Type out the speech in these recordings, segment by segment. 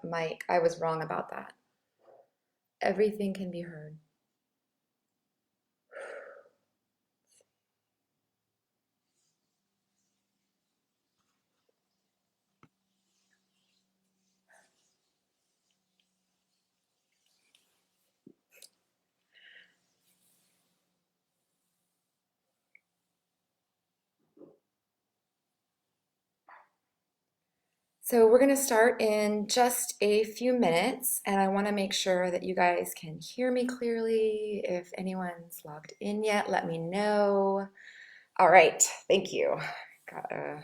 mic. I was wrong about that. Everything can be heard. So we're going to start in just a few minutes, and I want to make sure that you guys can hear me clearly. If anyone's logged in yet, let me know. All right, thank you. Got a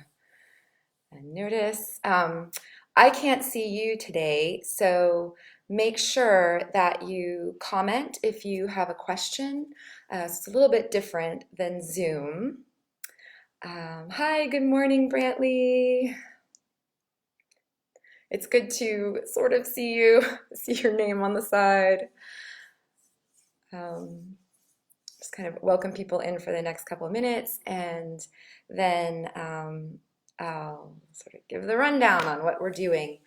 notice. I can't see you today, so make sure that you comment if you have a question. It's a little bit different than Zoom. Hi, good morning, Brantley. It's good to sort of see you, see your name on the side. Just kind of welcome people in for the next couple of minutes, and then I'll sort of give the rundown on what we're doing.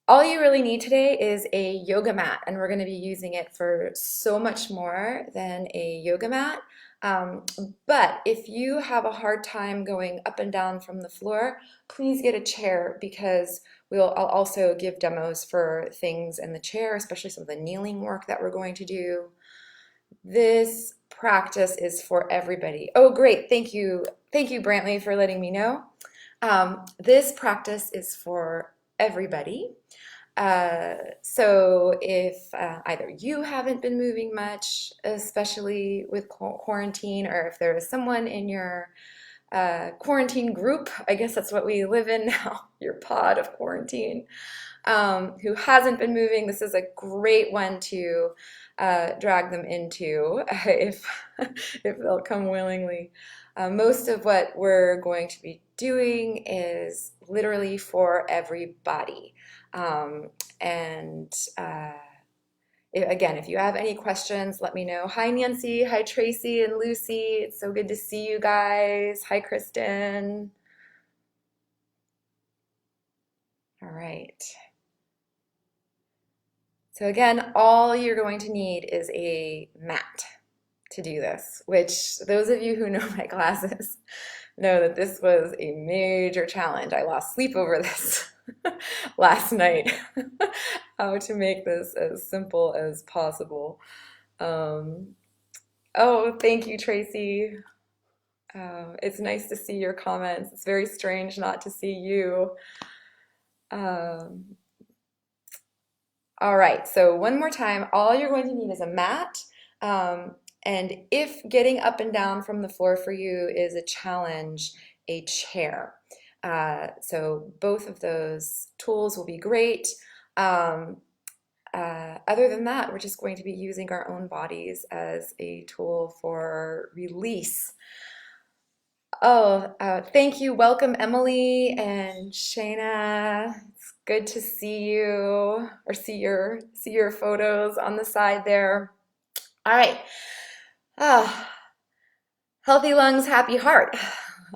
All you really need today is a yoga mat, and we're going to be using it for so much more than a yoga mat. But if you have a hard time going up and down from the floor, please get a chair, because I'll also give demos for things in the chair, especially some of the kneeling work that we're going to do. This practice is for everybody. Oh, great. Thank you. Thank you, Brantley, for letting me know. This practice is for everybody. So if either you haven't been moving much, especially with quarantine, or if there is someone in your quarantine group, I guess that's what we live in now, your pod of quarantine, who hasn't been moving, this is a great one to drag them into if they'll come willingly. Most of what we're going to be doing is literally for everybody. And again, if you have any questions, let me know. Hi, Nancy. Hi, Tracy and Lucy. It's so good to see you guys. Hi, Kristen. All right. So again, all you're going to need is a mat to do this, which those of you who know my classes know that this was a major challenge. I lost sleep over this last night, how to make this as simple as possible. Oh, thank you, Tracy. It's nice to see your comments. It's very strange not to see you. All right, so one more time, all you're going to need is a mat. And if getting up and down from the floor for you is a challenge, a chair. So both of those tools will be great. Other than that, we're just going to be using our own bodies as a tool for release. Oh, thank you. Welcome, Emily and Shayna. It's good to see you, or see your photos on the side there. All right. Healthy lungs, happy heart.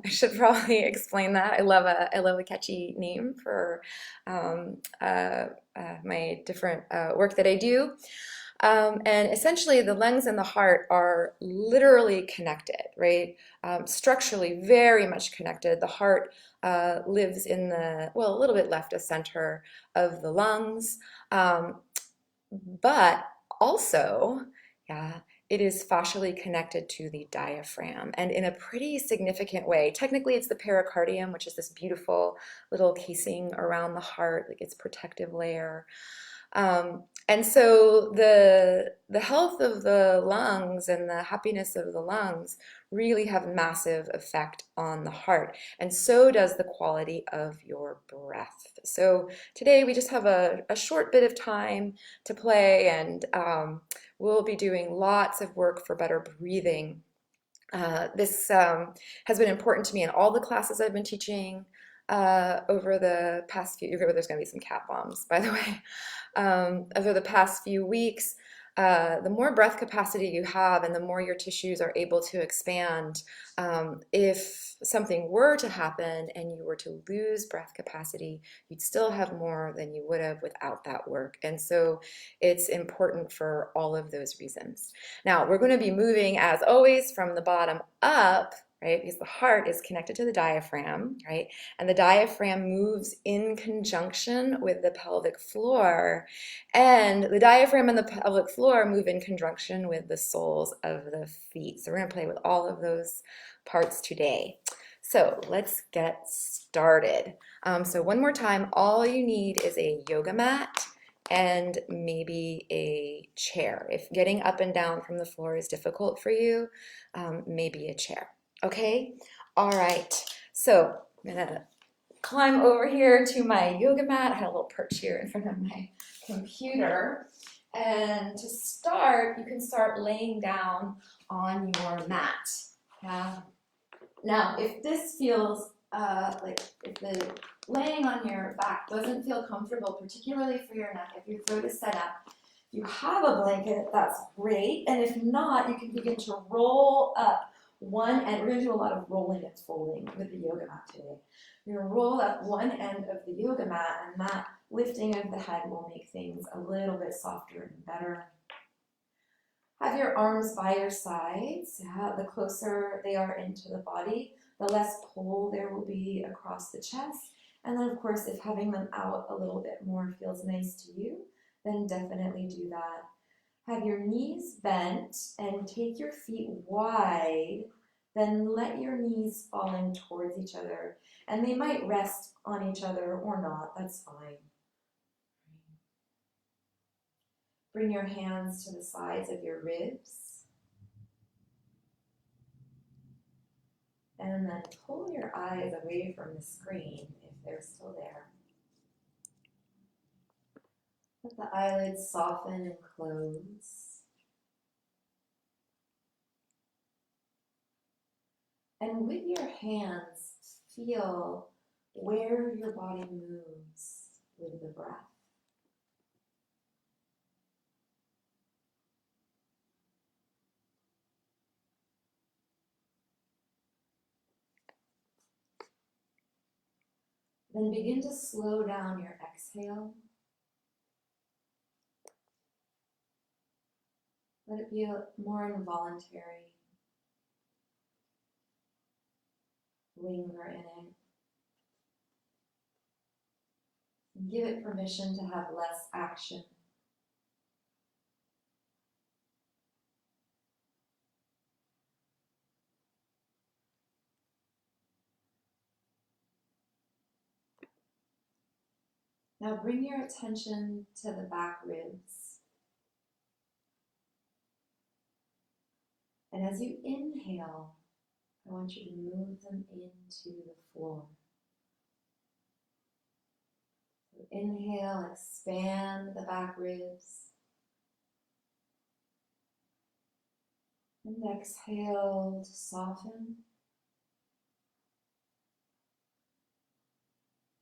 I should probably explain that. I love a catchy name for my different work that I do. And essentially, the lungs and the heart are literally connected, right? Structurally, very much connected. The heart lives in a little bit left of center of the lungs, but also, yeah, it is fascially connected to the diaphragm, and in a pretty significant way. Technically, it's the pericardium, which is this beautiful little casing around the heart, like its protective layer. And so the health of the lungs and the happiness of the lungs really have massive effect on the heart, and so does the quality of your breath. So today we just have a short bit of time to play, and we'll be doing lots of work for better breathing. This has been important to me in all the classes I've been teaching over the past few. There's going to be some cat bombs, by the way. Over the past few weeks, the more breath capacity you have and the more your tissues are able to expand, if something were to happen and you were to lose breath capacity, you'd still have more than you would have without that work. And so it's important for all of those reasons. Now, we're going to be moving, as always, from the bottom up, right? Because the heart is connected to the diaphragm, right? And the diaphragm moves in conjunction with the pelvic floor. And the diaphragm and the pelvic floor move in conjunction with the soles of the feet. So we're going to play with all of those parts today. So let's get started. So one more time, all you need is a yoga mat and maybe a chair. If getting up and down from the floor is difficult for you, maybe a chair. Okay? All right. So I'm going to climb over here to my yoga mat. I had a little perch here in front of my computer. And to start, you can start laying down on your mat. Yeah. Now, if this feels like if the laying on your back doesn't feel comfortable, particularly for your neck, if your throat is set up, if you have a blanket, that's great. And if not, you can begin to roll up one end. We're going to do a lot of rolling and folding with the yoga mat today. You're going to roll up one end of the yoga mat, and that lifting of the head will make things a little bit softer and better. Have your arms by your sides. The closer they are into the body, the less pull there will be across the chest. And then, of course, if having them out a little bit more feels nice to you, then definitely do that. Have your knees bent and take your feet wide. Then let your knees fall in towards each other. And they might rest on each other or not. That's fine. Bring your hands to the sides of your ribs. And then pull your eyes away from the screen if they're still there. Let the eyelids soften and close. And with your hands, feel where your body moves with the breath. Then begin to slow down your exhale. Let it be more involuntary. Linger in it. And give it permission to have less action. Now bring your attention to the back ribs. And as you inhale, I want you to move them into the floor. So inhale, expand the back ribs. And exhale to soften.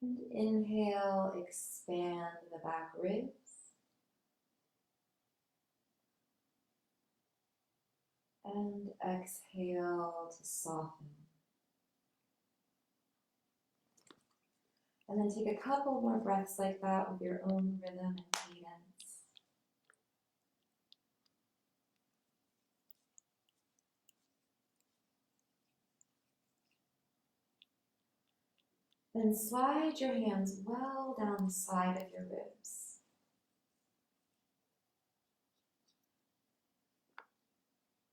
And inhale, expand the back ribs. And exhale to soften. And then take a couple more breaths like that with your own rhythm and cadence. Then slide your hands well down the side of your ribs.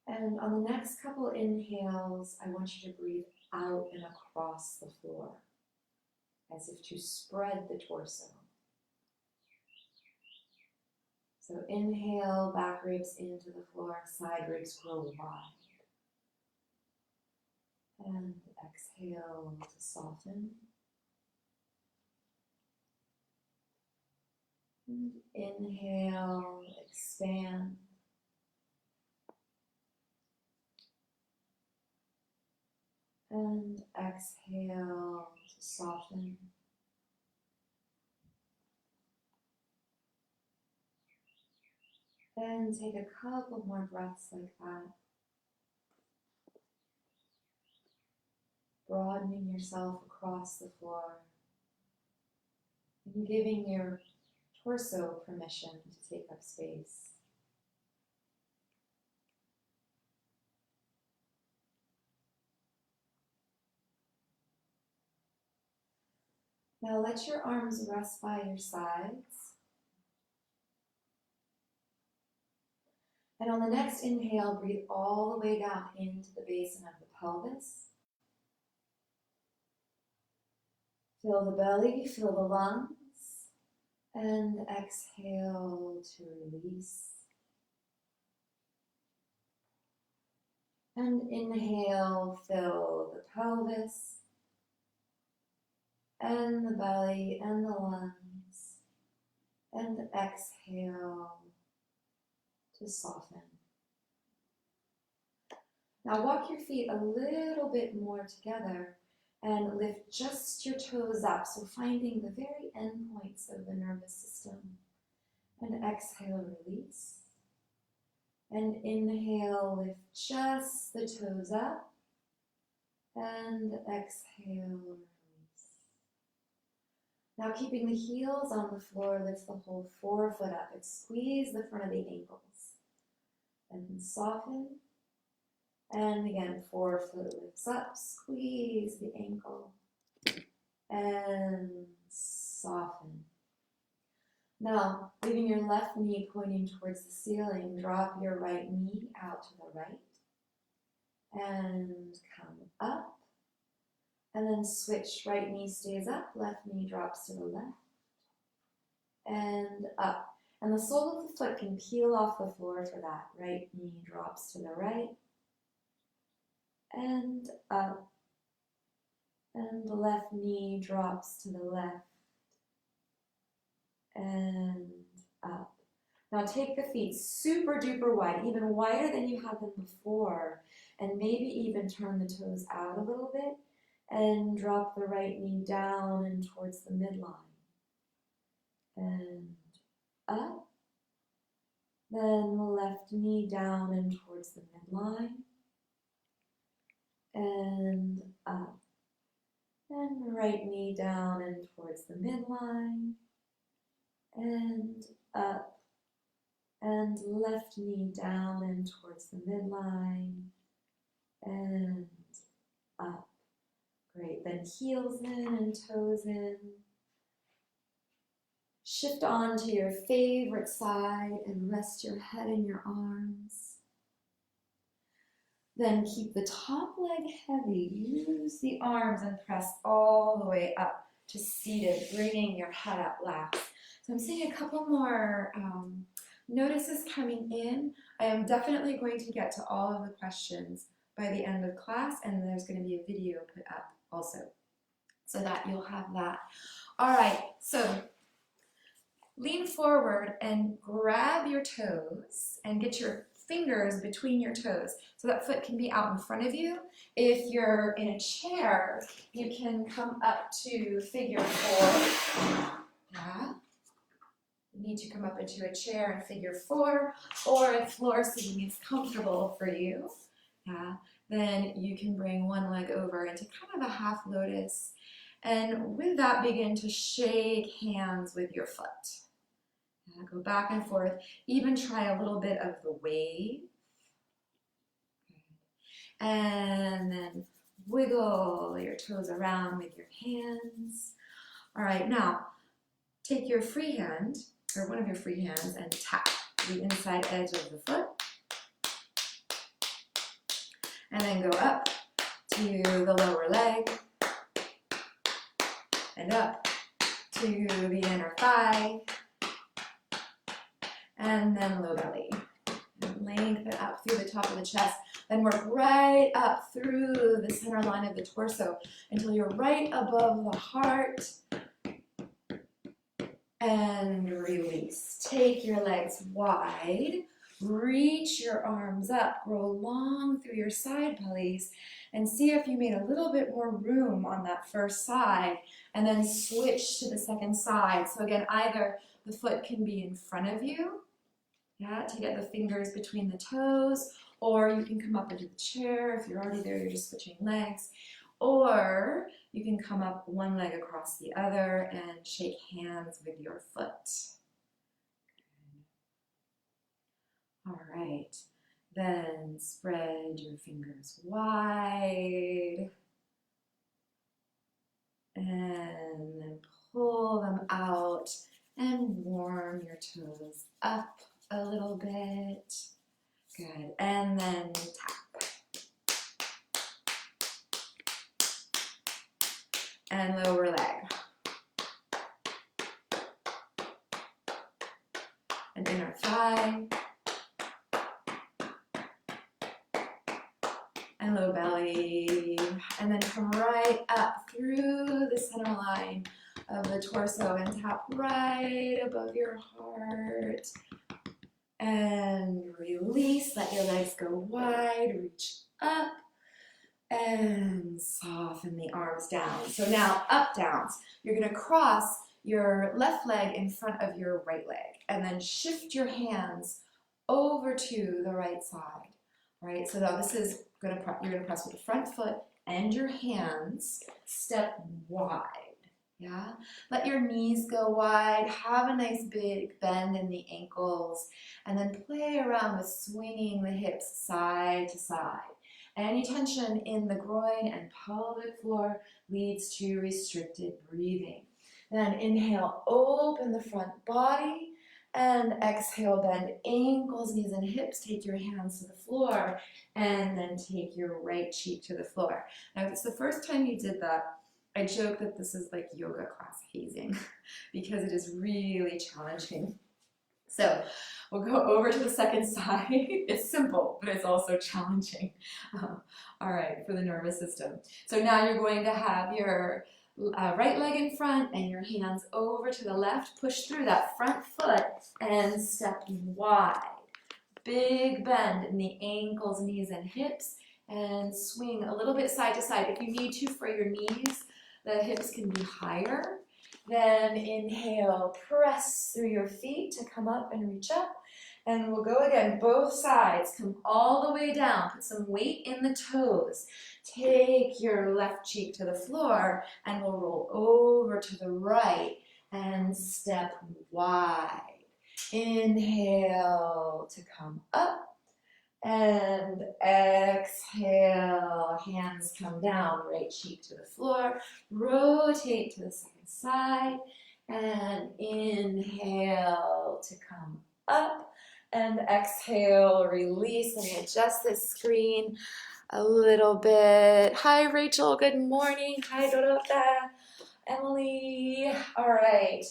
And on the next couple inhales, I want you to breathe out and across the floor, as if to spread the torso. So inhale, back ribs into the floor, side ribs grow wide. And exhale to soften. And inhale, expand. And exhale to soften. And take a couple more breaths like that. Broadening yourself across the floor. And giving your torso permission to take up space. Now let your arms rest by your sides. And on the next inhale, breathe all the way down into the basin of the pelvis. Fill the belly, fill the lungs, and exhale to release. And inhale, fill the pelvis, and the belly, and the lungs, and exhale to soften. Now walk your feet a little bit more together and lift just your toes up, so finding the very end points of the nervous system. And exhale, release. And inhale, lift just the toes up. And exhale, release. Now keeping the heels on the floor, lift the whole forefoot up and squeeze the front of the ankles. And soften. And again, forefoot lifts up, squeeze the ankle, and soften. Now, leaving your left knee pointing towards the ceiling, drop your right knee out to the right, and come up, and then switch, right knee stays up, left knee drops to the left, and up. And the sole of the foot can peel off the floor for that. Right knee drops to the right, and up, and the left knee drops to the left, and up. Now take the feet super duper wide, even wider than you had them before, and maybe even turn the toes out a little bit, and drop the right knee down and towards the midline, and up, then the left knee down and towards the midline, and up, and right knee down and towards the midline, and up, and left knee down and towards the midline, and up. Great, then heels in and toes in. Shift on to your favorite side and rest your head in your arms. Then keep the top leg heavy. Use the arms and press all the way up to seated, bringing your head up last. So I'm seeing a couple more notices coming in. I am definitely going to get to all of the questions by the end of class, and there's going to be a video put up also, so that you'll have that. All right, so lean forward and grab your toes and get your fingers between your toes so that foot can be out in front of you. If you're in a chair, you can come up to figure four. Yeah. You need to come up into a chair and figure four, or if floor sitting is comfortable for you, yeah, then you can bring one leg over into kind of a half lotus, and with that begin to shake hands with your foot. Go back and forth, even try a little bit of the wave. And then wiggle your toes around with your hands. All right, now take your free hand, or one of your free hands, and tap the inside edge of the foot. And then go up to the lower leg, and up to the inner thigh, and then low belly. And lengthen up through the top of the chest. Then work right up through the center line of the torso until you're right above the heart. And release. Take your legs wide. Reach your arms up. Grow long through your side bellies. And see if you made a little bit more room on that first side. And then switch to the second side. So again, either the foot can be in front of you. Yeah, to get the fingers between the toes, or you can come up into the chair. If you're already there, you're just switching legs. Or you can come up one leg across the other and shake hands with your foot. All right, then spread your fingers wide and then pull them out and warm your toes up a little bit. Good, and then tap. And lower leg. And inner thigh. And low belly. And then come right up through the center line of the torso and tap right above your heart. And release, let your legs go wide, reach up. And soften the arms down. So now up downs. You're going to cross your left leg in front of your right leg and then shift your hands over to the right side. All right, so now this is you're going to press with the front foot and your hands step wide. Yeah, let your knees go wide, have a nice big bend in the ankles, and then play around with swinging the hips side to side. Any tension in the groin and pelvic floor leads to restricted breathing. Then inhale, open the front body, and exhale, bend ankles, knees, and hips. Take your hands to the floor, and then take your right cheek to the floor. Now, if it's the first time you did that, I joke that this is like yoga class hazing because it is really challenging. So we'll go over to the second side. It's simple, but it's also challenging. All right, for the nervous system. So now you're going to have your right leg in front and your hands over to the left. Push through that front foot and step wide. Big bend in the ankles, knees, and hips. And swing a little bit side to side. If you need to for your knees, the hips can be higher. Then inhale, press through your feet to come up and reach up. And we'll go again, both sides. Come all the way down. Put some weight in the toes. Take your left cheek to the floor and we'll roll over to the right and step wide. Inhale to come up. And exhale, hands come down, right cheek to the floor, rotate to the second side, and inhale to come up, and exhale, release. Let me adjust this screen a little bit. Hi, Rachel, good morning. Hi, Dorota, Emily. All right,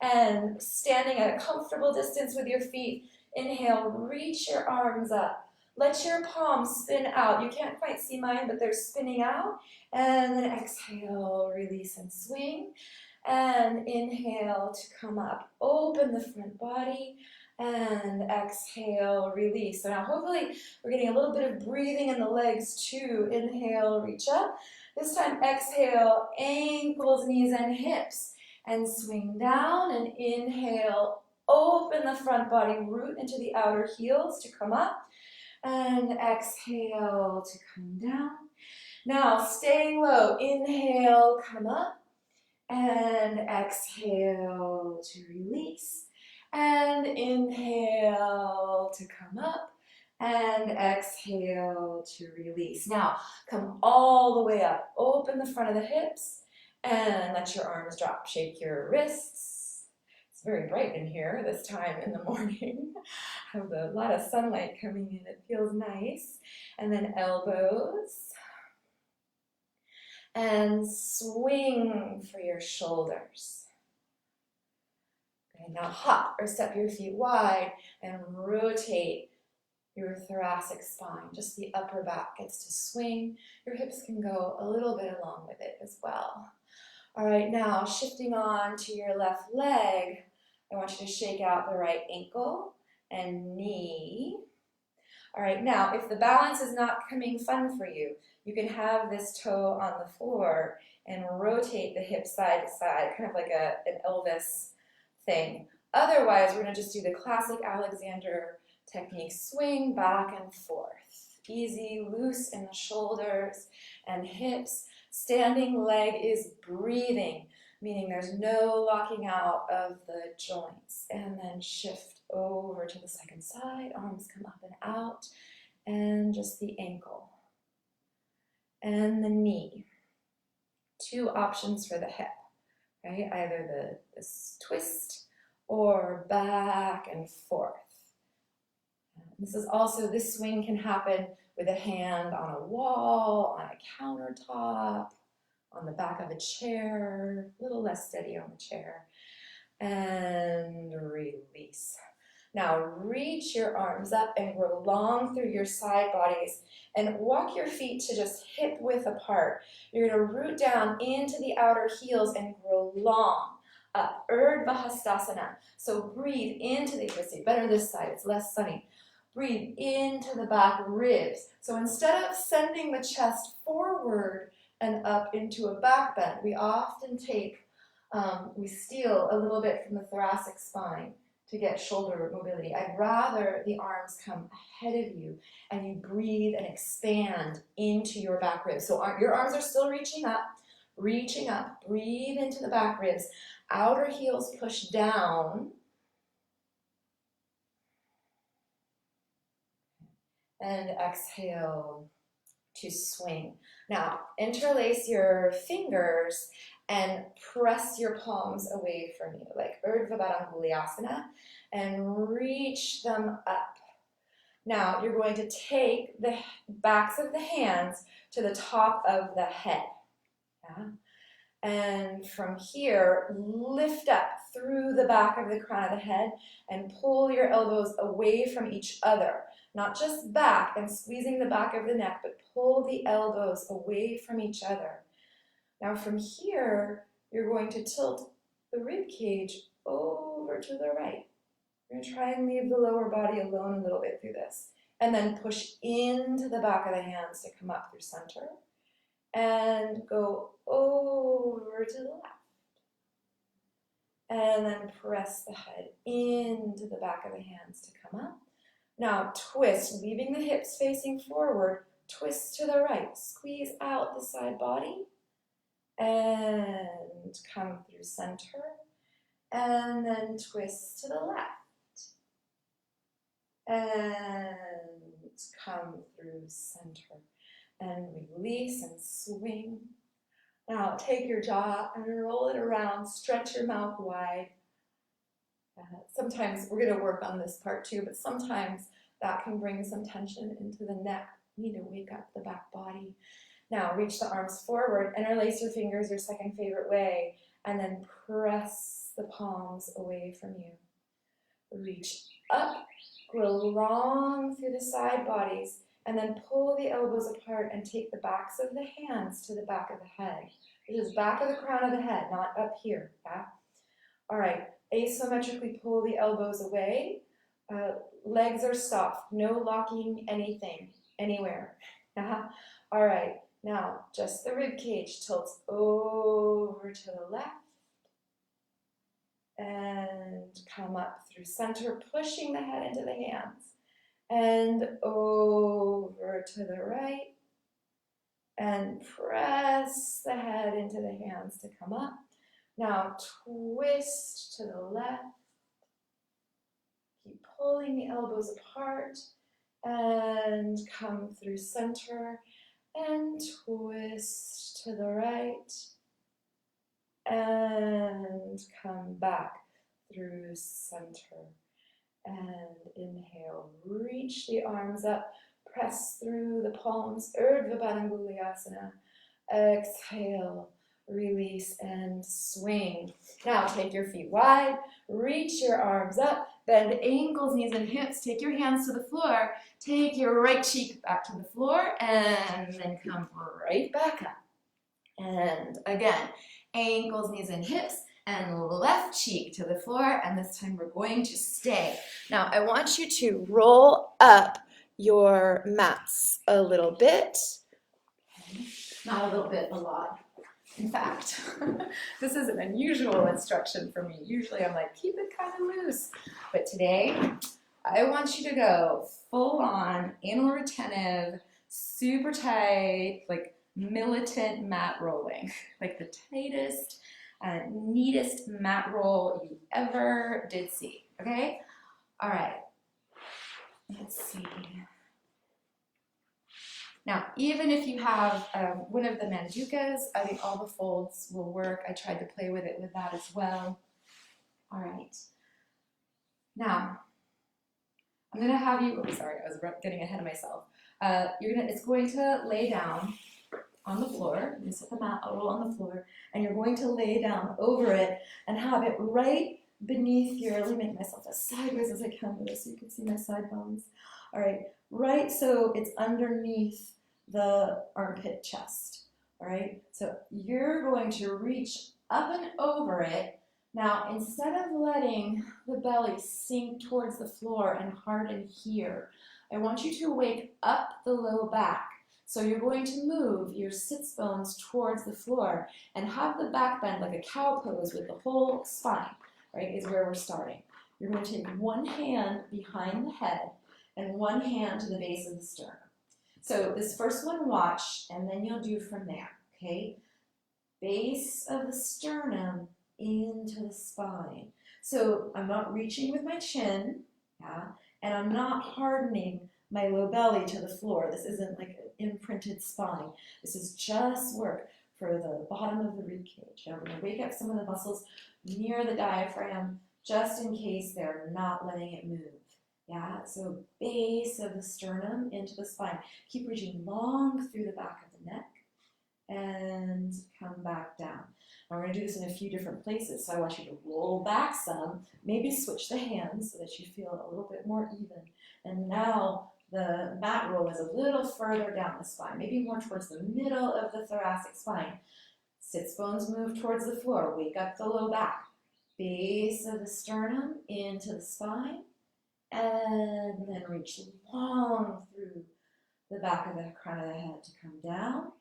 and standing at a comfortable distance with your feet, inhale, reach your arms up. Let your palms spin out. You can't quite see mine, but they're spinning out. And then exhale, release and swing. And inhale to come up. Open the front body. And exhale, release. So now hopefully we're getting a little bit of breathing in the legs too. Inhale, reach up. This time exhale, ankles, knees, and hips. And swing down and inhale. Open the front body, root into the outer heels to come up. And exhale to come down. Now staying low, inhale, come up, and exhale to release, and inhale to come up, and exhale to release. Now come all the way up, open the front of the hips, and let your arms drop. Shake your wrists. It's very bright in here this time in the morning. Have a lot of sunlight coming in. It feels nice. And then elbows. And swing for your shoulders. Okay, now hop or step your feet wide and rotate your thoracic spine. Just the upper back gets to swing. Your hips can go a little bit along with it as well. All right, now shifting on to your left leg, I want you to shake out the right ankle and knee. All right, now if the balance is not coming fun for you, you can have this toe on the floor and rotate the hip side to side, kind of like an Elvis thing. Otherwise, we're going to just do the classic Alexander Technique, swing back and forth. Easy, loose in the shoulders and hips. Standing leg is breathing, meaning there's no locking out of the joints. And then shift over to the second side. Arms come up and out. And just the ankle. And the knee. Two options for the hip, right? Either this twist or back and forth. This swing can happen with a hand on a wall, on a countertop, on the back of a chair, a little less steady on the chair, and release. Now reach your arms up and grow long through your side bodies and walk your feet to just hip width apart. You're going to root down into the outer heels and grow long up, Urdhva Hastasana. So breathe into the, better this side, it's less sunny. Breathe into the back ribs. So instead of sending the chest forward and up into a back bend, we often we steal a little bit from the thoracic spine to get shoulder mobility. I'd rather the arms come ahead of you and you breathe and expand into your back ribs. So your arms are still reaching up, breathe into the back ribs. Outer heels push down. And exhale to swing. Now, interlace your fingers and press your palms away from you, like Urdhva Badanguliasana, and reach them up. Now, you're going to take the backs of the hands to the top of the head. Yeah? And from here, lift up through the back of the crown of the head and pull your elbows away from each other. Not just back and squeezing the back of the neck, but pull the elbows away from each other. Now from here, you're going to tilt the rib cage over to the right. You're going to try and leave the lower body alone a little bit through this. And then push into the back of the hands to come up through center. And go over to the left. And then press the head into the back of the hands to come up. Now twist, leaving the hips facing forward, twist to the right, squeeze out the side body, and come through center, and then twist to the left, and come through center, and release and swing. Now take your jaw and roll it around, stretch your mouth wide. Sometimes we're going to work on this part too, but sometimes that can bring some tension into the neck. You need to wake up the back body. Now reach the arms forward, interlace your fingers your second favorite way, and then press the palms away from you. Reach up, grow long through the side bodies, and then pull the elbows apart and take the backs of the hands to the back of the head. This is back of the crown of the head, not up here. Yeah? All right. Asymmetrically pull the elbows away. Legs are soft, no locking anything, anywhere. All right, now just the rib cage tilts over to the left and come up through center, pushing the head into the hands and over to the right and press the head into the hands to come up. Now twist to the left, keep pulling the elbows apart and come through center and twist to the right and come back through center and inhale, reach the arms up, press through the palms, Urdhva Badanguliasana, exhale, release and swing. Now take your feet wide, reach your arms up, bend ankles, knees and hips, take your hands to the floor, take your right cheek back to the floor and then come right back up. And again, ankles, knees and hips and left cheek to the floor, and this time we're going to stay. Now I want you to roll up your mats a little bit, not a little bit, a lot. In fact, this is an unusual instruction for me. Usually I'm like, keep it kind of loose. But today, I want you to go full on anal retentive, super tight, like militant mat rolling, like the tightest, neatest mat roll you ever did see, okay? All right, let's see. Now, even if you have one of the mandukas, I think all the folds will work. I tried to play with it with that as well. All right. Now, I'm gonna have you, oh, sorry, I was getting ahead of myself. It's going to lay down on the floor. You set the mat roll on the floor, and you're going to lay down over it and have it right beneath your, let me make myself as sideways as I can with this so you can see my side bones. All right, right so it's underneath the armpit chest. All right, so you're going to reach up and over it. Now, instead of letting the belly sink towards the floor and harden here, I want you to wake up the low back. So you're going to move your sits bones towards the floor and have the back bend like a cow pose with the whole spine, right, is where we're starting. You're going to take one hand behind the head and one hand to the base of the sternum. So this first one, watch, and then you'll do from there, okay? Base of the sternum into the spine. So I'm not reaching with my chin, yeah, and I'm not hardening my low belly to the floor. This isn't like an imprinted spine. This is just work for the bottom of the rib cage. Now we're going to wake up some of the muscles near the diaphragm just in case they're not letting it move. Yeah, so base of the sternum into the spine. Keep reaching long through the back of the neck and come back down. Now we're going to do this in a few different places, so I want you to roll back some, maybe switch the hands so that you feel a little bit more even. And now the mat roll is a little further down the spine, maybe more towards the middle of the thoracic spine. Sits bones move towards the floor, wake up the low back. Base of the sternum into the spine, and then reach long through the back of the crown of the head to come down.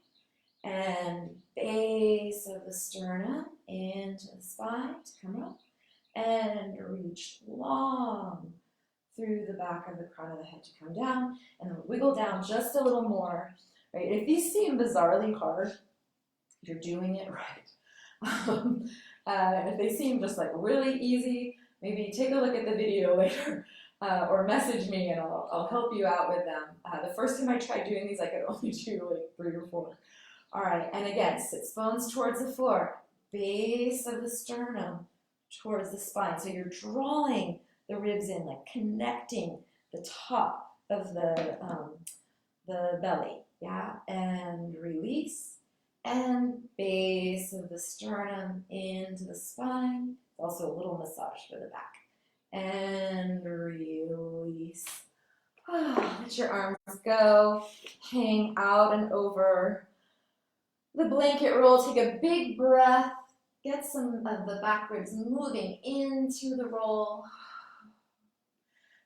And base of the sternum into the spine to come up. And reach long through the back of the crown of the head to come down. And then wiggle down just a little more. Right? If these seem bizarrely hard, you're doing it right. If they seem just like really easy, maybe take a look at the video later. Or message me and I'll help you out with them. The first time I tried doing these, I could only do like 3 or 4. All right, and again, sits bones towards the floor, base of the sternum towards the spine. So you're drawing the ribs in, like connecting the top of the belly, yeah? And release, and base of the sternum into the spine. Also a little massage for the back. And release. Let your arms go, hang out and over the blanket roll. Take a big breath, get some of the back ribs moving into the roll.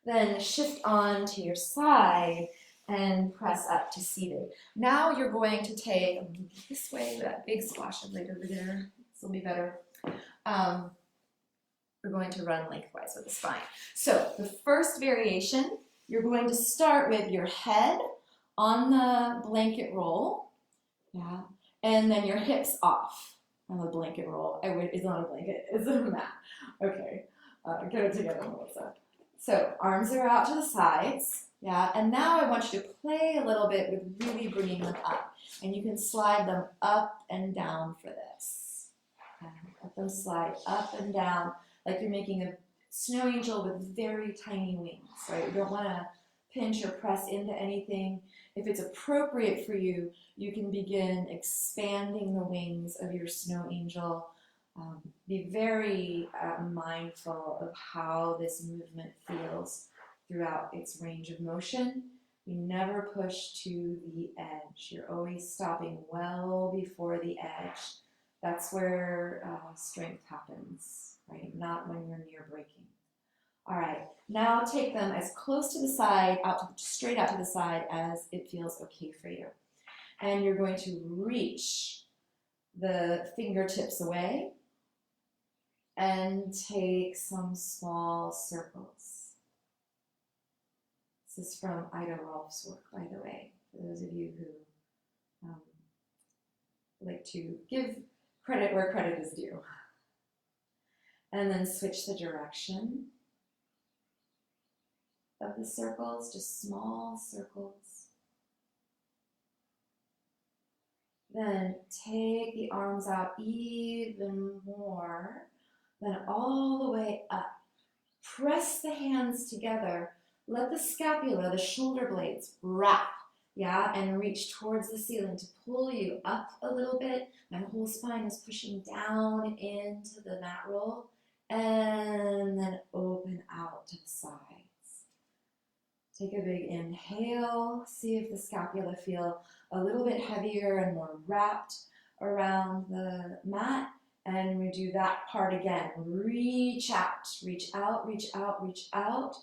Then shift on to your side and press up to seated. Now you're going to take this way, that big splash of light over there. This will be better. We're going to run lengthwise with the spine. So the first variation, you're going to start with your head on the blanket roll, yeah, and then your hips off on the blanket roll. It's not a blanket, it's a mat. Okay, get it together, Melissa. So arms are out to the sides, yeah, and now I want you to play a little bit with really bringing them up, and you can slide them up and down for this. Let them slide up and down like you're making a snow angel with very tiny wings, right? You don't want to pinch or press into anything. If it's appropriate for you, you can begin expanding the wings of your snow angel. Be very mindful of how this movement feels throughout its range of motion. You never push to the edge. You're always stopping well before the edge. That's where strength happens, right? Not when you're near breaking. All right, now take them as close to the side, straight out to the side as it feels okay for you. And you're going to reach the fingertips away and take some small circles. This is from Ida Rolf's work, by the way, for those of you who like to give credit where credit is due. And then switch the direction of the circles, just small circles. Then take the arms out even more, then all the way up. Press the hands together. Let the scapula, the shoulder blades, wrap, yeah, and reach towards the ceiling to pull you up a little bit. My whole spine is pushing down into the mat roll, and then open out to the sides. Take a big inhale. See if the scapula feel a little bit heavier and more wrapped around the mat. And we do that part again. Reach out, reach out, reach out, reach out.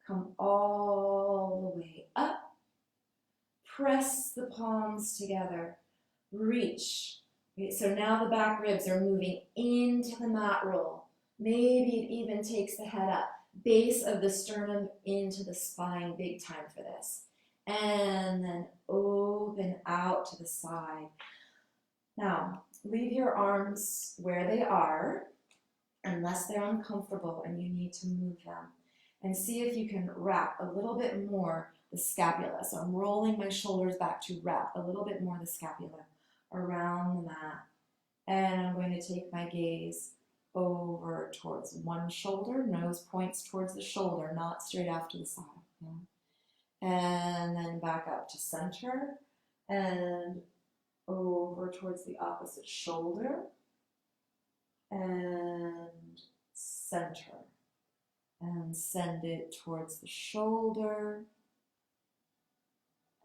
Come all the way up. Press the palms together. Reach. So now the back ribs are moving into the mat roll. Maybe it even takes the head up. Base of the sternum into the spine, big time for this. And then open out to the side. Now, leave your arms where they are, unless they're uncomfortable and you need to move them. And see if you can wrap a little bit more the scapula. So I'm rolling my shoulders back to wrap a little bit more the scapula around the mat. And I'm going to take my gaze over towards one shoulder, nose points towards the shoulder, not straight off to the side. Yeah. And then back up to center and over towards the opposite shoulder and center. And send it towards the shoulder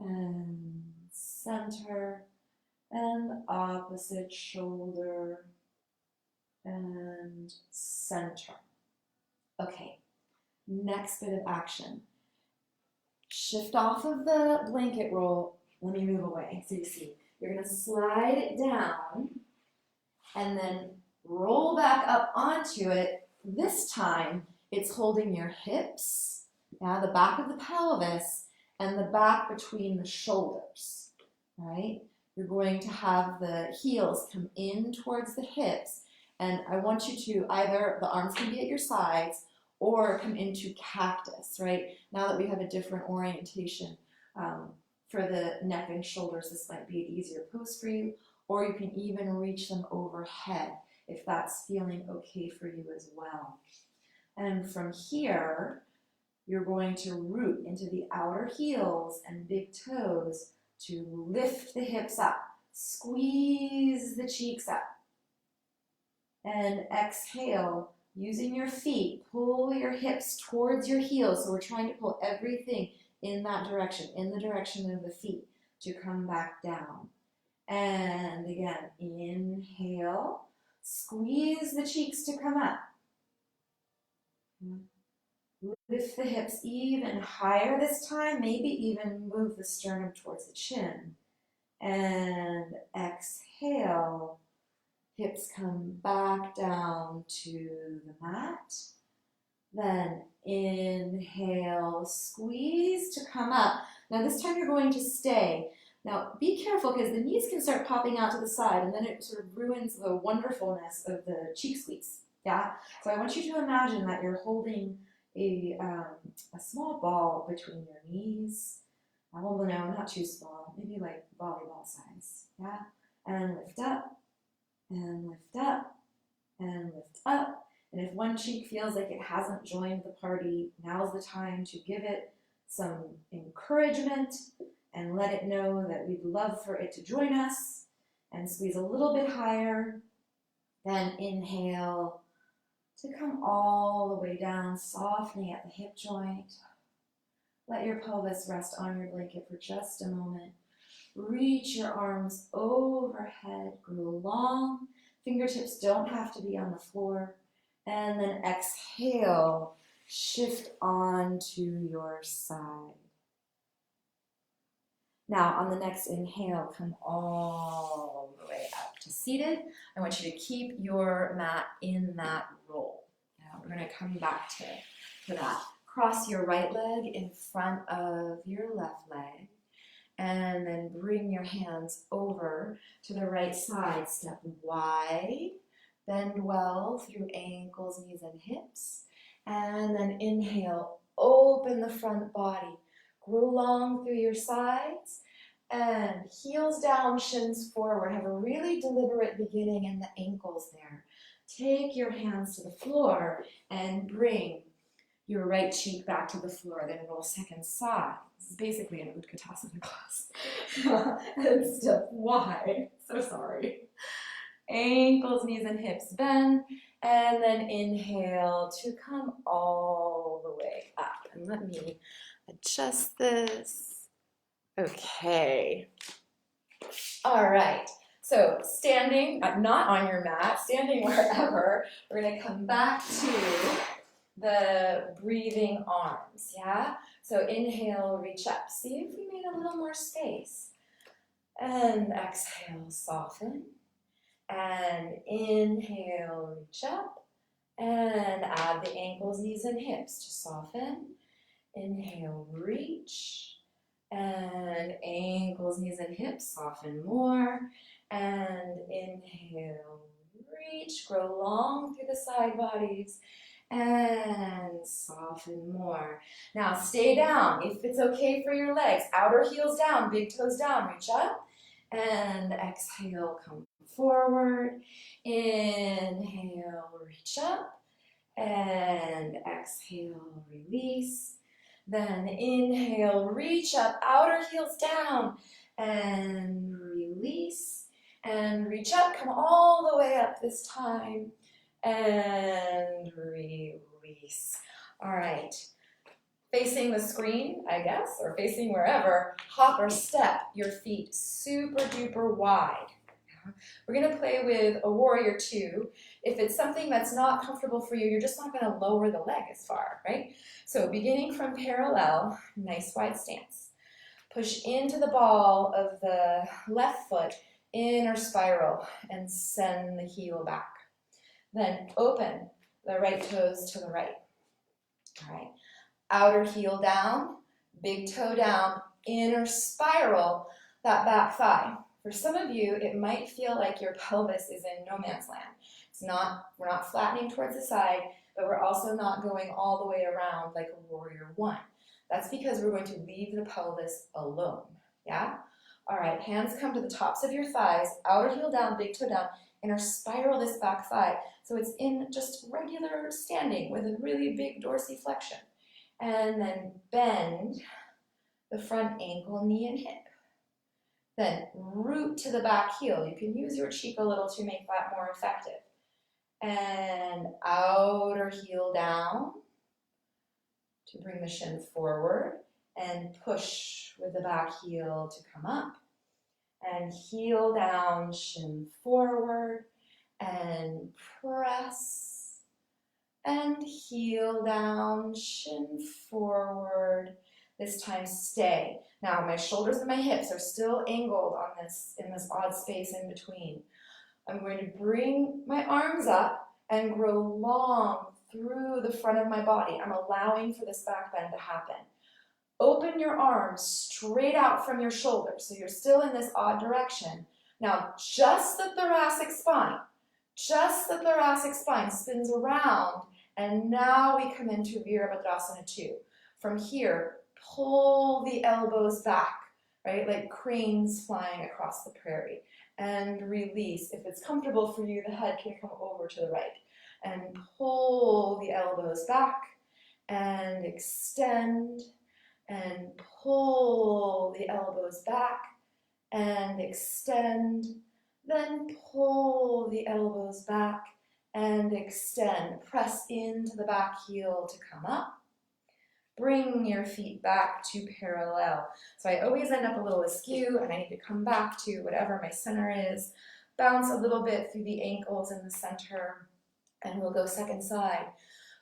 and center and opposite shoulder and center. Okay, next bit of action. Shift off of the blanket roll. Let me move away so you see. You're going to slide it down and then roll back up onto it. This time, it's holding your hips, yeah, the back of the pelvis, and the back between the shoulders, right? You're going to have the heels come in towards the hips, and I want you to either, the arms can be at your sides, or come into cactus, right? Now that we have a different orientation for the neck and shoulders, this might be an easier pose for you, or you can even reach them overhead if that's feeling okay for you as well. And from here, you're going to root into the outer heels and big toes to lift the hips up. Squeeze the cheeks up. And exhale, using your feet, pull your hips towards your heels. So we're trying to pull everything in that direction, in the direction of the feet, to come back down. And again, inhale, squeeze the cheeks to come up. Lift the hips even higher this time, maybe even move the sternum towards the chin. And exhale, hips come back down to the mat. Then inhale, squeeze to come up. Now this time you're going to stay. Now be careful because the knees can start popping out to the side and then it sort of ruins the wonderfulness of the cheek squeeze. Yeah? So I want you to imagine that you're holding a small ball between your knees. Well, no, not too small, maybe like volleyball size. Yeah? And lift up, and lift up, and lift up. And if one cheek feels like it hasn't joined the party, now's the time to give it some encouragement and let it know that we'd love for it to join us. And squeeze a little bit higher. Then inhale to come all the way down, softening at the hip joint. Let your pelvis rest on your blanket for just a moment. Reach your arms overhead, grow long. Fingertips don't have to be on the floor. And then exhale, shift on to your side. Now on the next inhale, come all the way up to seated. I want you to keep your mat in that roll. Now we're going to come back to that. Cross your right leg in front of your left leg. And then bring your hands over to the right side. Step wide. Bend well through ankles, knees, and hips. And then inhale, open the front body. Grow long through your sides. And heels down, shins forward. Have a really deliberate beginning in the ankles there. Take your hands to the floor and bring your right cheek back to the floor, then roll second side. This is basically an Utkatasana class. And step wide, so sorry. Ankles, knees, and hips bend, and then inhale to come all the way up. And let me adjust this. Okay. All right. So standing, not on your mat, standing wherever, we're going to come back to the breathing arms, yeah? So inhale, reach up. See if we made a little more space. And exhale, soften. And inhale, reach up. And add the ankles, knees, and hips to soften. Inhale, reach. And ankles, knees, and hips, soften more. And inhale, reach. Grow long through the side bodies. And soften more. Now stay down. If it's okay for your legs, outer heels down, big toes down, reach up. And exhale, come forward. Inhale, reach up. And exhale, release. Then inhale, reach up, outer heels down. And release. And reach up, come all the way up this time. And release. All right. Facing the screen, I guess, or facing wherever, hop or step your feet super duper wide. We're going to play with a warrior two. If it's something that's not comfortable for you, you're just not going to lower the leg as far, right? So beginning from parallel, nice wide stance. Push into the ball of the left foot, inner spiral, and send the heel back. Then open the right toes to the right. All right. Outer heel down, big toe down, inner spiral, that back thigh. For some of you, it might feel like your pelvis is in no man's land. We're not flattening towards the side, but we're also not going all the way around like a warrior one. That's because we're going to leave the pelvis alone, yeah? All right, hands come to the tops of your thighs, outer heel down, big toe down, inner spiral this back thigh. So it's in just regular standing with a really big dorsiflexion. And then bend the front ankle, knee, and hip. Then root to the back heel. You can use your cheek a little to make that more effective. And outer heel down to bring the shin forward. And push with the back heel to come up. And heel down, shin forward. And press. And heel down, shin forward. This time stay. Now my shoulders and my hips are still angled on this, in this odd space in between. I'm going to bring my arms up and grow long through the front of my body. I'm allowing for this back bend to happen. Open your arms straight out from your shoulders, so you're still in this odd direction. Now just the thoracic spine spins around, and now we come into Virabhadrasana 2. From here, pull the elbows back, right? Like cranes flying across the prairie. And release. If it's comfortable for you, the head can come over to the right. And pull the elbows back and extend and pull the elbows back and extend. Then pull the elbows back and extend. Press into the back heel to come up. Bring your feet back to parallel. So I always end up a little askew and I need to come back to whatever my center is. Bounce a little bit through the ankles in the center and we'll go second side.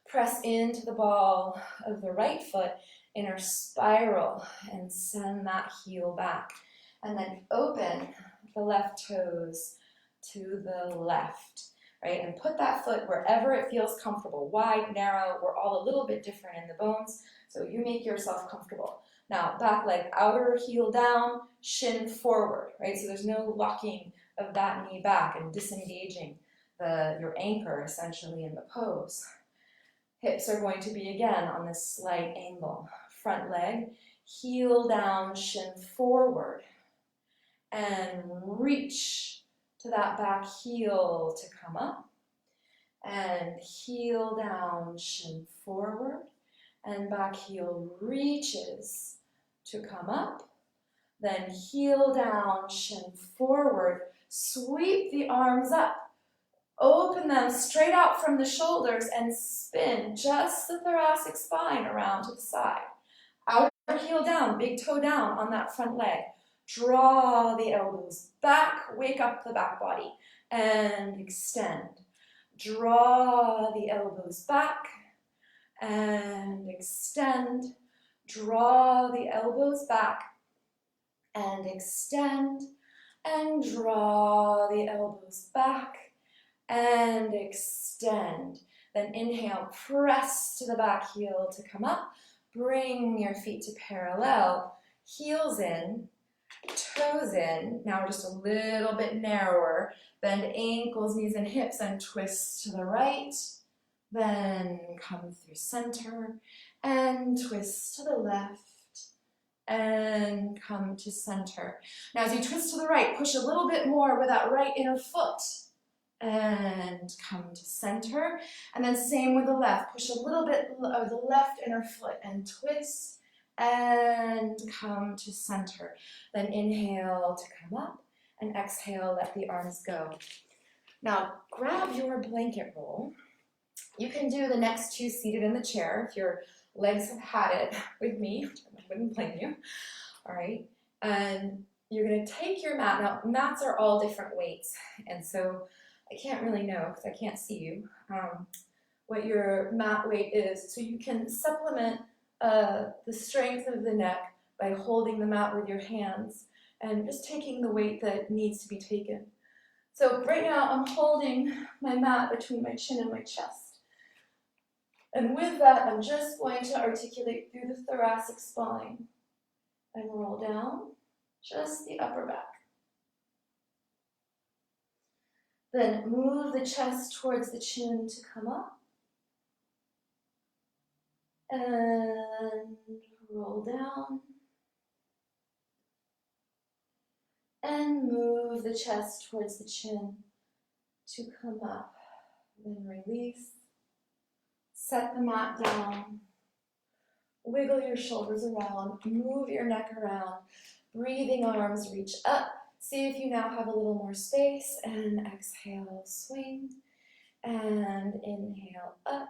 Press into the ball of the right foot, inner spiral, and send that heel back. And then open the left toes to the left. right? And put that foot wherever it feels comfortable, wide, narrow. We're all a little bit different in the bones, so you make yourself comfortable. Now, back leg, outer heel down, shin forward, right? So there's no locking of that knee back and disengaging your anchor essentially in the pose. Hips are going to be again on this slight angle. Front leg, heel down, shin forward, and reach to that back heel to come up, and heel down, shin forward, and back heel reaches to come up, then heel down, shin forward, sweep the arms up, open them straight out from the shoulders and spin just the thoracic spine around to the side. Outer heel down, big toe down on that front leg. Draw the elbows back, wake up the back body, and extend. Draw the elbows back and extend. Draw the elbows back and extend. And draw the elbows back and extend. Then inhale, press to the back heel to come up. Bring your feet to parallel, heels in, toes in. Now we're just a little bit narrower. Bend ankles, knees, and hips and twist to the right. Then come through center and twist to the left and come to center. Now as you twist to the right, push a little bit more with that right inner foot and come to center. And then same with the left. Push a little bit of the left inner foot and twist and come to center. Then inhale to come up and exhale, let the arms go. Now grab your blanket roll. You can do the next two seated in the chair if your legs have had it with me, which I wouldn't blame you. All right, and you're going to take your mat. Now mats are all different weights, and so I can't really know because I can't see you what your mat weight is. So you can supplement the strength of the neck by holding the mat with your hands and just taking the weight that needs to be taken. So right now I'm holding my mat between my chin and my chest. And with that, I'm just going to articulate through the thoracic spine and roll down just the upper back. Then move the chest towards the chin to come up. And roll down. And move the chest towards the chin to come up. Then release. Set the mat down. Wiggle your shoulders around. Move your neck around. Breathing arms reach up. See if you now have a little more space. And exhale, swing. And inhale up.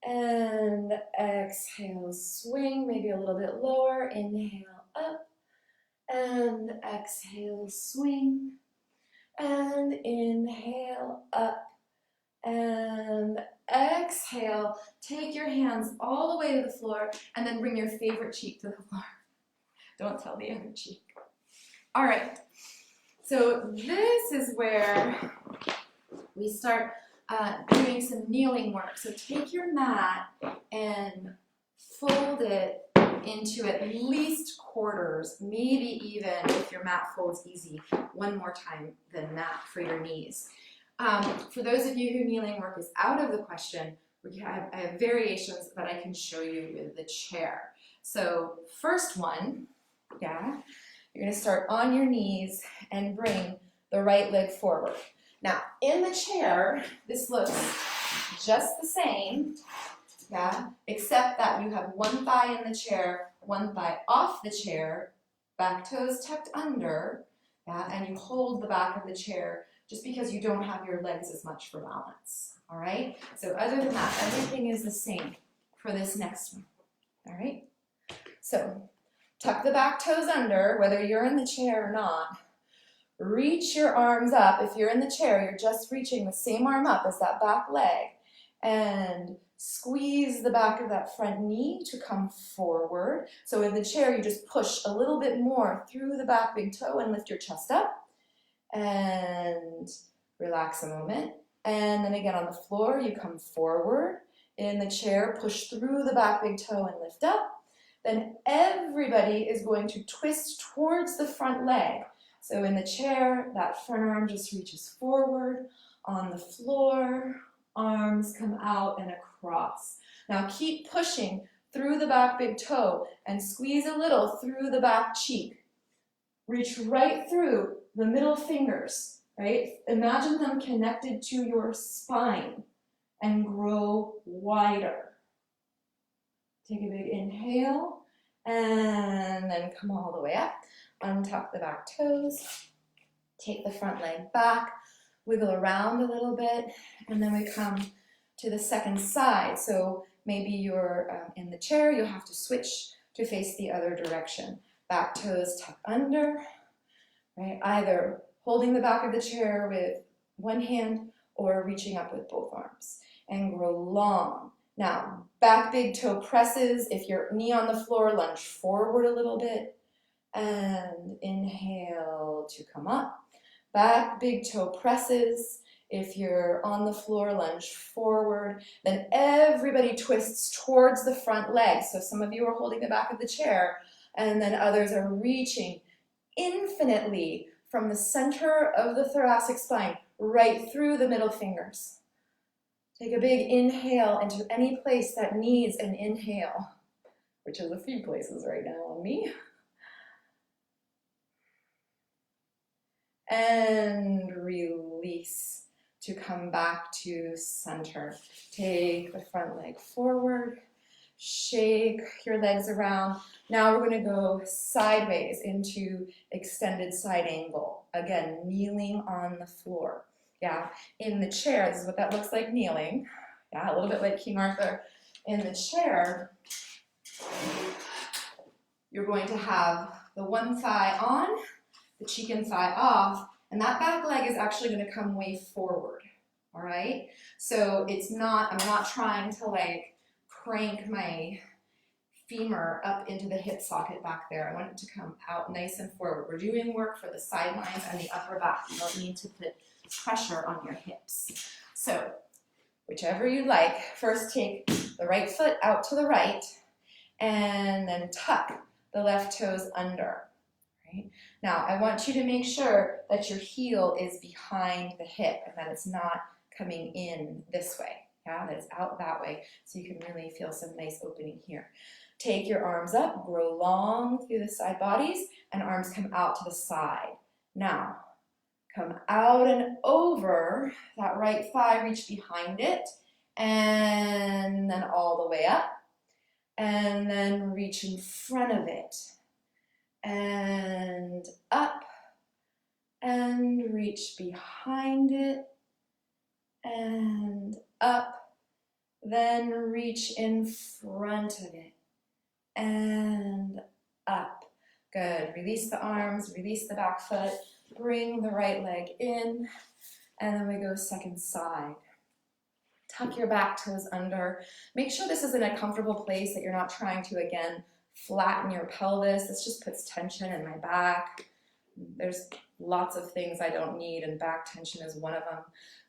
And exhale, swing. Maybe a little bit lower. Inhale up. And exhale, swing. And inhale up. And exhale, take your hands all the way to the floor and then bring your favorite cheek to the floor. Don't tell the other cheek. All right, so this is where we start doing some kneeling work. So take your mat and fold it into at least quarters, maybe even if your mat folds easy, one more time than that for your knees. For those of you who kneeling work is out of the question, I have variations that I can show you with the chair. So first one, you're going to start on your knees and bring the right leg forward. Now in the chair, this looks just the same, except that you have one thigh in the chair, one thigh off the chair, back toes tucked under, and you hold the back of the chair just because you don't have your legs as much for balance, all right? So other than that, everything is the same for this next one, all right? So tuck the back toes under, whether you're in the chair or not. Reach your arms up. If you're in the chair, you're just reaching the same arm up as that back leg. And squeeze the back of that front knee to come forward. So in the chair, you just push a little bit more through the back big toe and lift your chest up. And relax a moment. And then again on the floor, you come forward. In the chair, push through the back big toe and lift up. Then everybody is going to twist towards the front leg. So in the chair, that front arm just reaches forward. On the floor, arms come out and across. Now keep pushing through the back big toe and squeeze a little through the back cheek. Reach right through the middle fingers, right? Imagine them connected to your spine and grow wider. Take a big inhale and then come all the way up. Untuck the back toes. Take the front leg back. Wiggle around a little bit. And then we come to the second side. So maybe you're in the chair. You'll have to switch to face the other direction. Back toes tuck under. Right? Either holding the back of the chair with one hand or reaching up with both arms. And grow long. Now, back big toe presses. If your knee on the floor, lunge forward a little bit. And inhale to come up. Back big toe presses. If you're on the floor, lunge forward. Then everybody twists towards the front leg. So some of you are holding the back of the chair, and then others are reaching infinitely from the center of the thoracic spine right through the middle fingers. Take a big inhale into any place that needs an inhale, which is a few places right now on me. And release to come back to center. Take the front leg forward, shake your legs around. Now we're going to go sideways into extended side angle. Again, kneeling on the floor. Yeah, in the chair, this is what that looks like kneeling. Yeah, a little bit like King Arthur. In the chair, you're going to have the one thigh on, the cheek and thigh off, and that back leg is actually going to come way forward, all right? So I'm not trying to like crank my femur up into the hip socket back there. I want it to come out nice and forward. We're doing work for the sidelines and the upper back. You don't need to put pressure on your hips. So, whichever you like, first take the right foot out to the right and then tuck the left toes under. Right? Now, I want you to make sure that your heel is behind the hip and that it's not coming in this way. Yeah, that it's out that way, so you can really feel some nice opening here. Take your arms up, grow long through the side bodies, and arms come out to the side. Now, come out and over that right thigh, reach behind it, and then all the way up, and then reach in front of it, and up, and reach behind it, and up, then reach in front of it, and up. Good. Release the arms, release the back foot, bring the right leg in, and then we go second side. Tuck your back toes under. Make sure this is in a comfortable place, that you're not trying to, again, flatten your pelvis. This just puts tension in my back. There's lots of things I don't need, and back tension is one of them.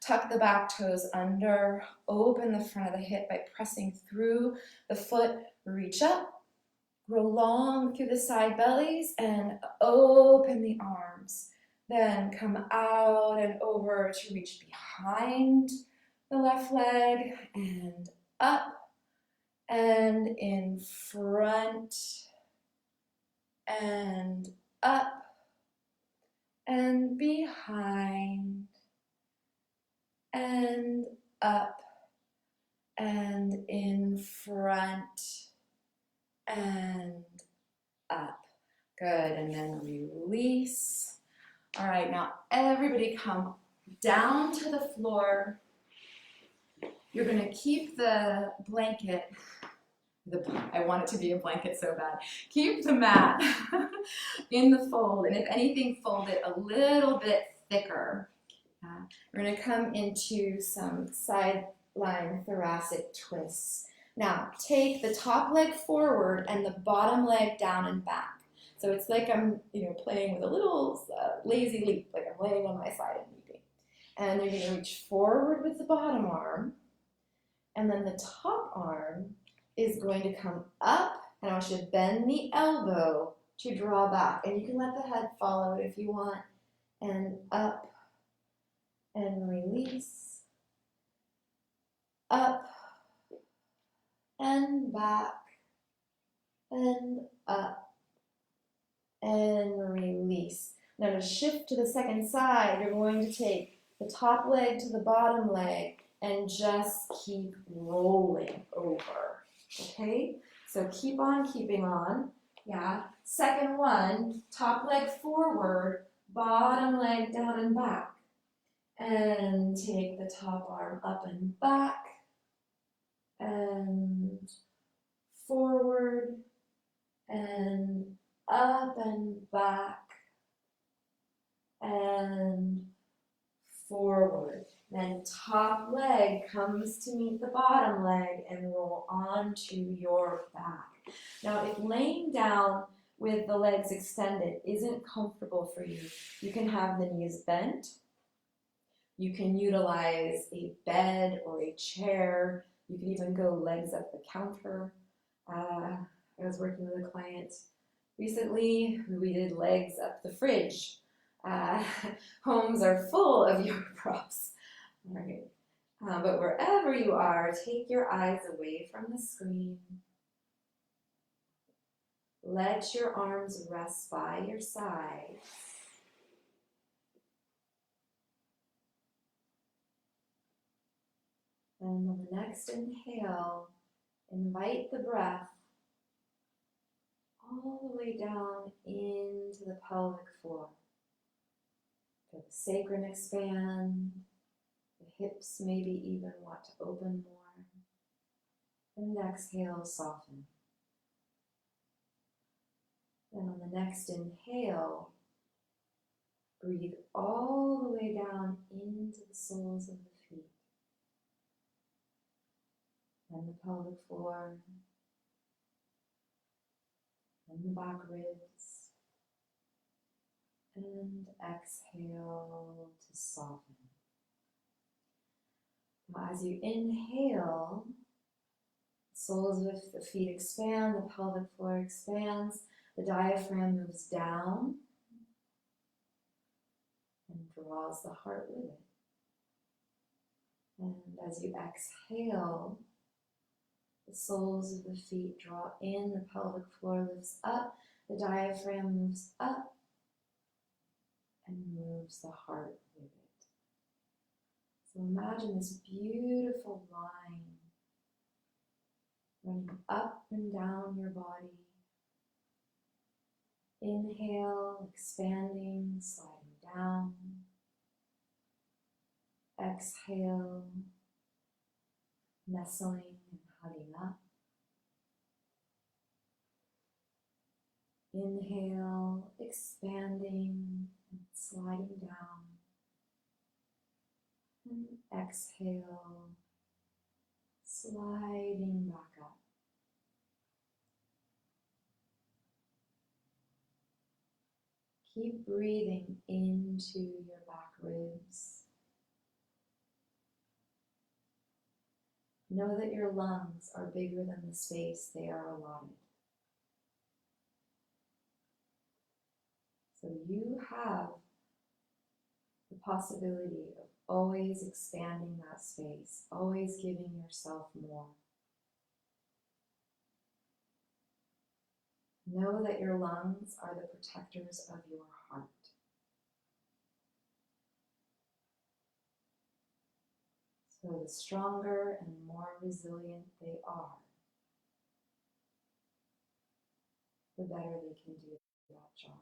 Tuck the back toes under. Open the front of the hip by pressing through the foot. Reach up. Grow long through the side bellies and open the arms. Then come out and over to reach behind the left leg and up and in front and up and behind and up and in front and up. Good, and then release. All right, now everybody come down to the floor. You're gonna keep the blanket, I want it to be a blanket so bad. Keep the mat in the fold, and if anything, fold it a little bit thicker. We're gonna come into some sideline thoracic twists. Now, take the top leg forward and the bottom leg down and back. So it's like I'm, playing with a little lazy leap, like I'm laying on my side and leaping. And you're going to reach forward with the bottom arm, and then the top arm is going to come up, and I want you to bend the elbow to draw back. And you can let the head follow it if you want. And up and release. Up and back and up and release. Now to shift to the second side, you're going to take the top leg to the bottom leg and just keep rolling over. Okay? So keep on keeping on. Yeah. Second one, top leg forward, bottom leg down and back. And take the top arm up and back and forward and up and back and forward. Then top leg comes to meet the bottom leg and roll onto your back. Now, if laying down with the legs extended isn't comfortable for you, you can have the knees bent. You can utilize a bed or a chair. You can even go legs up the counter. I was working with a client recently who we did legs up the fridge. Homes are full of yoga props. All right. But wherever you are, take your eyes away from the screen. Let your arms rest by your sides. And on the next inhale, invite the breath all the way down into the pelvic floor. Let the sacrum expand, the hips maybe even want to open more. And exhale, soften. Then on the next inhale, breathe all the way down into the soles of the feet and the pelvic floor and the back ribs. And exhale to soften. Now, as you inhale, the soles of the feet expand, the pelvic floor expands, the diaphragm moves down and draws the heart with it. And as you exhale, the soles of the feet draw in, the pelvic floor lifts up, the diaphragm moves up and moves the heart with it. So imagine this beautiful line running up and down your body. Inhale, expanding, sliding down. Exhale, nestling and hugging up. Inhale, expanding and sliding down. And exhale, sliding back up. Keep breathing into your back ribs. Know that your lungs are bigger than the space they are allotted. So you have the possibility of always expanding that space, always giving yourself more. Know that your lungs are the protectors of your heart. So the stronger and more resilient they are, the better they can do that job.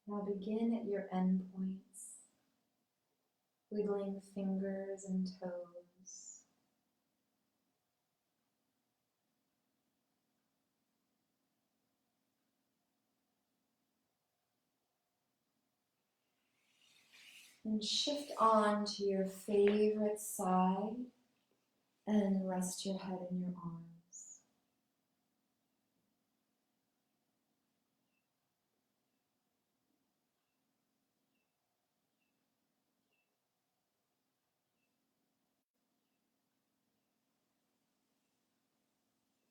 Now begin at your end points, wiggling fingers and toes. And shift on to your favorite side and rest your head in your arms.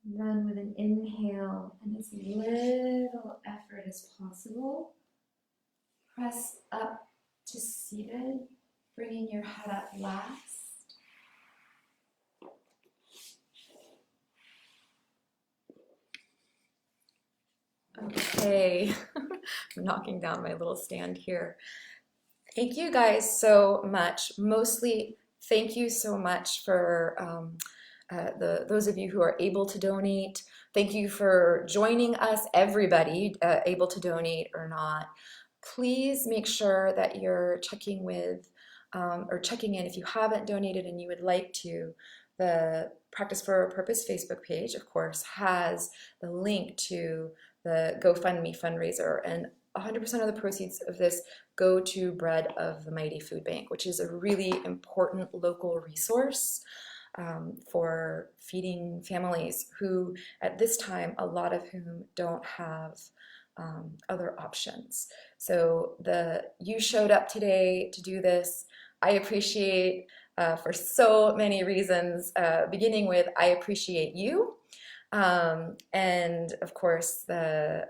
And then with an inhale and as little effort as possible, press up to seated, bringing your head up last. Okay, I'm knocking down my little stand here. Thank you guys so much. Mostly, thank you so much for those of you who are able to donate. Thank you for joining us, everybody, able to donate or not. Please make sure that you're checking with or checking in if you haven't donated and you would like to. The Practice for a Purpose Facebook page, of course, has the link to the GoFundMe fundraiser, and 100% of the proceeds of this go to Bread of the Mighty Food Bank, which is a really important local resource for feeding families who, at this time, a lot of whom don't have other options. So you showed up today to do this. I appreciate for so many reasons, beginning with I appreciate you. And of course, the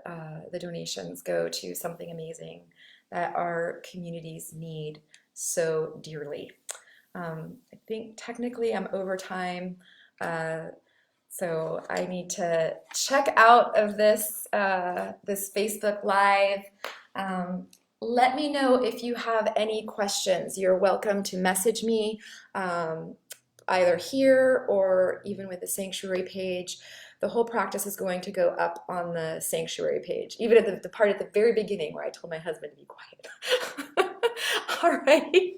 donations go to something amazing that our communities need so dearly. I think technically I'm over time, so I need to check out of this this Facebook Live. Let me know if you have any questions. You're welcome to message me either here or even with the Sanctuary page. The whole practice is going to go up on the Sanctuary page, even at the part at the very beginning where I told my husband to be quiet. All right.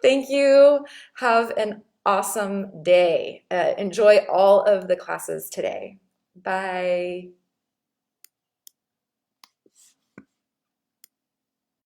Thank you. Have an awesome day. Enjoy all of the classes today. Bye.